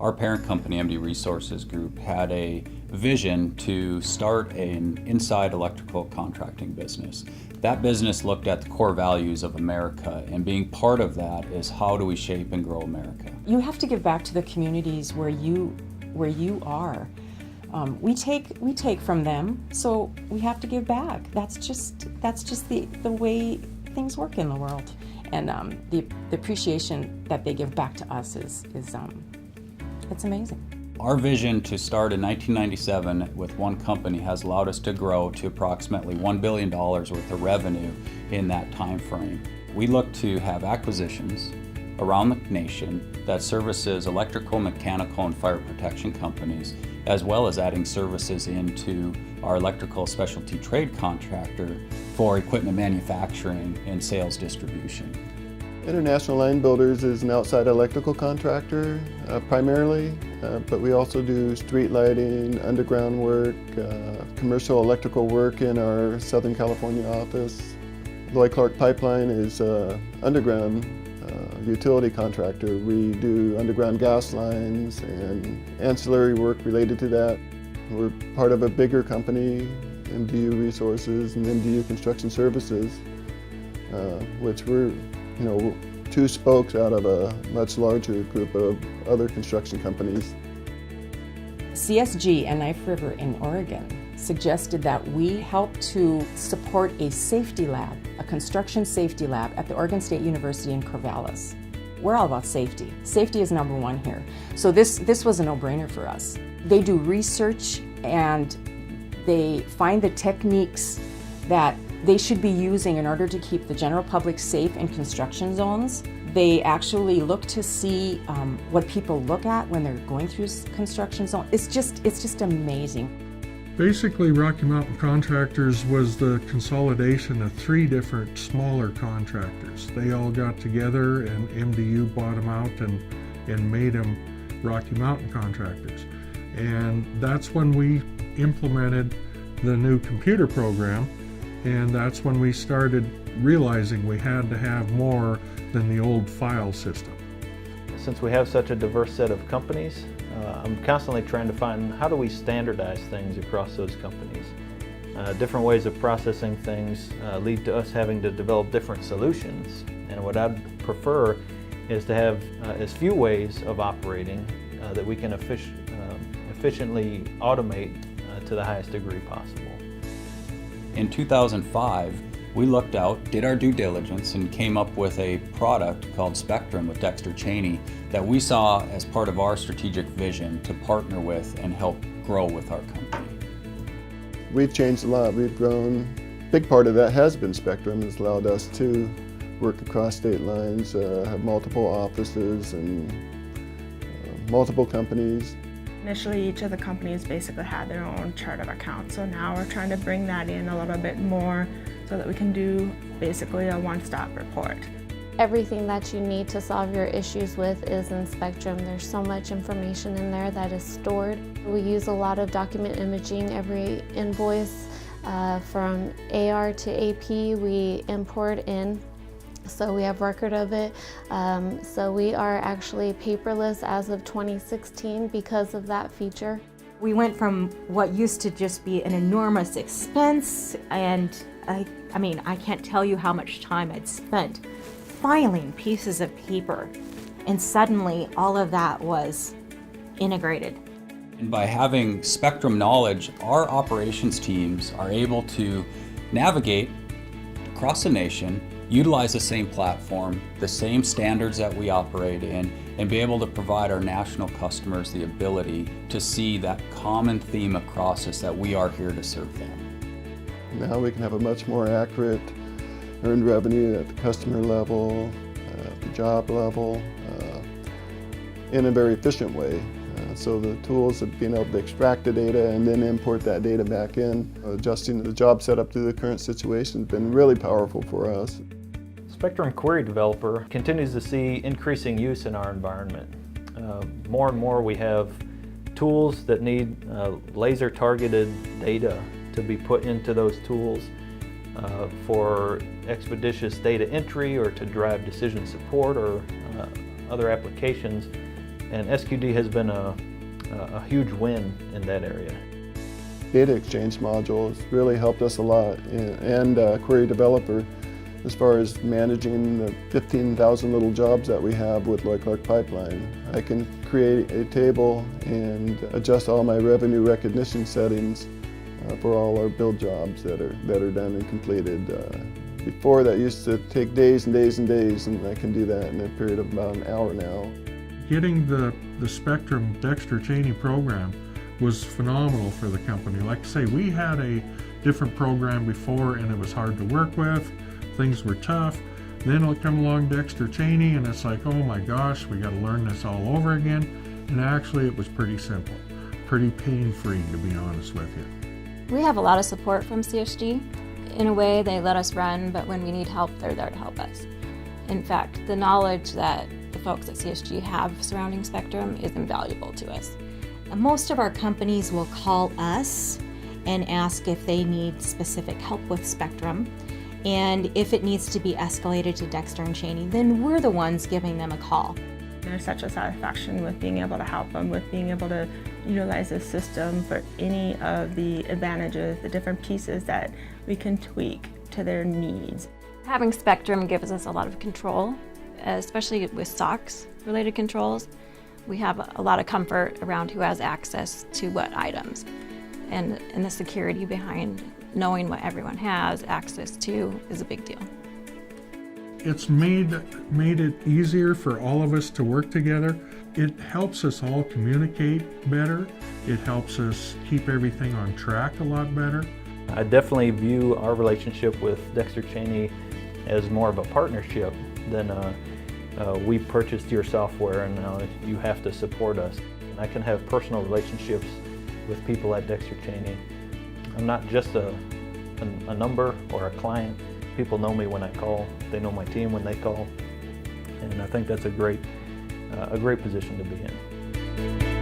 our parent company, MDU Resources Group, had a vision to start an inside electrical contracting business. That business looked at the core values of America, and being part of that is how do we shape and grow America. You have to give back to the communities where you are. We take from them, so we have to give back. That's just the way things work in the world, and the appreciation that they give back to us is it's amazing. Our vision to start in 1997 with one company has allowed us to grow to approximately $1 billion worth of revenue in that time frame. We look to have acquisitions around the nation that services electrical, mechanical, and fire protection companies, as well as adding services into our electrical specialty trade contractor for equipment manufacturing and sales distribution. International Line Builders is an outside electrical contractor primarily, but we also do street lighting, underground work, commercial electrical work in our Southern California office. Lloyd Clark Pipeline is underground utility contractor. We do underground gas lines and ancillary work related to that. We're part of a bigger company, MDU Resources and MDU Construction Services, which we're two spokes out of a much larger group of other construction companies. CSG and Knife River in Oregon suggested that we help to support a safety lab, a construction safety lab at the Oregon State University in Corvallis. We're all about safety. Safety is number one here. So this was a no-brainer for us. They do research and they find the techniques that they should be using in order to keep the general public safe in construction zones. They actually look to see what people look at when they're going through construction zone. It's just amazing. Basically, Rocky Mountain Contractors was the consolidation of 3 different smaller contractors. They all got together and MDU bought them out and made them Rocky Mountain Contractors. And that's when we implemented the new computer program, and that's when we started realizing we had to have more than the old file system. Since we have such a diverse set of companies, I'm constantly trying to find how do we standardize things across those companies. Different ways of processing things lead to us having to develop different solutions, and what I'd prefer is to have as few ways of operating that we can efficiently automate to the highest degree possible. In 2005, we looked out, did our due diligence, and came up with a product called Spectrum with Dexter Chaney that we saw as part of our strategic vision to partner with and help grow with our company. We've changed a lot. We've grown. Big part of that has been Spectrum. It's allowed us to work across state lines, have multiple offices and multiple companies. Initially, each of the companies basically had their own chart of accounts, so now we're trying to bring that in a little bit more so that we can do basically a one-stop report. Everything that you need to solve your issues with is in Spectrum. There's so much information in there that is stored. We use a lot of document imaging. Every invoice from AR to AP we import in, so we have record of it. So we are actually paperless as of 2016 because of that feature. We went from what used to just be an enormous expense, and I mean, I can't tell you how much time I'd spent filing pieces of paper, and suddenly all of that was integrated. And by having Spectrum knowledge, our operations teams are able to navigate across the nation, utilize the same platform, the same standards that we operate in, and be able to provide our national customers the ability to see that common theme across us, that we are here to serve them. Now we can have a much more accurate earned revenue at the customer level, at the job level, in a very efficient way. So the tools of being able to extract the data and then import that data back in, adjusting the job setup to the current situation has been really powerful for us. Spectrum Query Developer continues to see increasing use in our environment. More and more we have tools that need laser-targeted data to be put into those tools for expeditious data entry or to drive decision support or other applications. And SQD has been a huge win in that area. Data exchange modules really helped us a lot, and Query Developer as far as managing the 15,000 little jobs that we have with Lloyd Clark Pipeline. I can create a table and adjust all my revenue recognition settings for all our build jobs that are done and completed. Before that used to take days and days and days, and I can do that in a period of about an hour now. Getting the Spectrum Dexter Chaney program was phenomenal for the company. Like I say, we had a different program before and it was hard to work with. Things were tough. Then it'll come along Dexter Chaney and it's like, oh my gosh, we got to learn this all over again. And actually it was pretty simple, pretty pain-free, to be honest with you. We have a lot of support from CSG. In a way, they let us run, but when we need help, they're there to help us. In fact, the knowledge that the folks at CSG have surrounding Spectrum is invaluable to us. Most of our companies will call us and ask if they need specific help with Spectrum. And if it needs to be escalated to Dexter and Chaney, then we're the ones giving them a call. There's such a satisfaction with being able to help them, with being able to utilize the system for any of the advantages, the different pieces that we can tweak to their needs. Having Spectrum gives us a lot of control, especially with SOX related controls. We have a lot of comfort around who has access to what items, and the security behind knowing what everyone has access to is a big deal. It's made it easier for all of us to work together. It helps us all communicate better. It helps us keep everything on track a lot better. I definitely view our relationship with Dexter Chaney as more of a partnership than we purchased your software and now you have to support us. And I can have personal relationships with people at Dexter Chaney. I'm not just a number or a client. People know me when I call. They know my team when they call. And I think that's a great position to be in.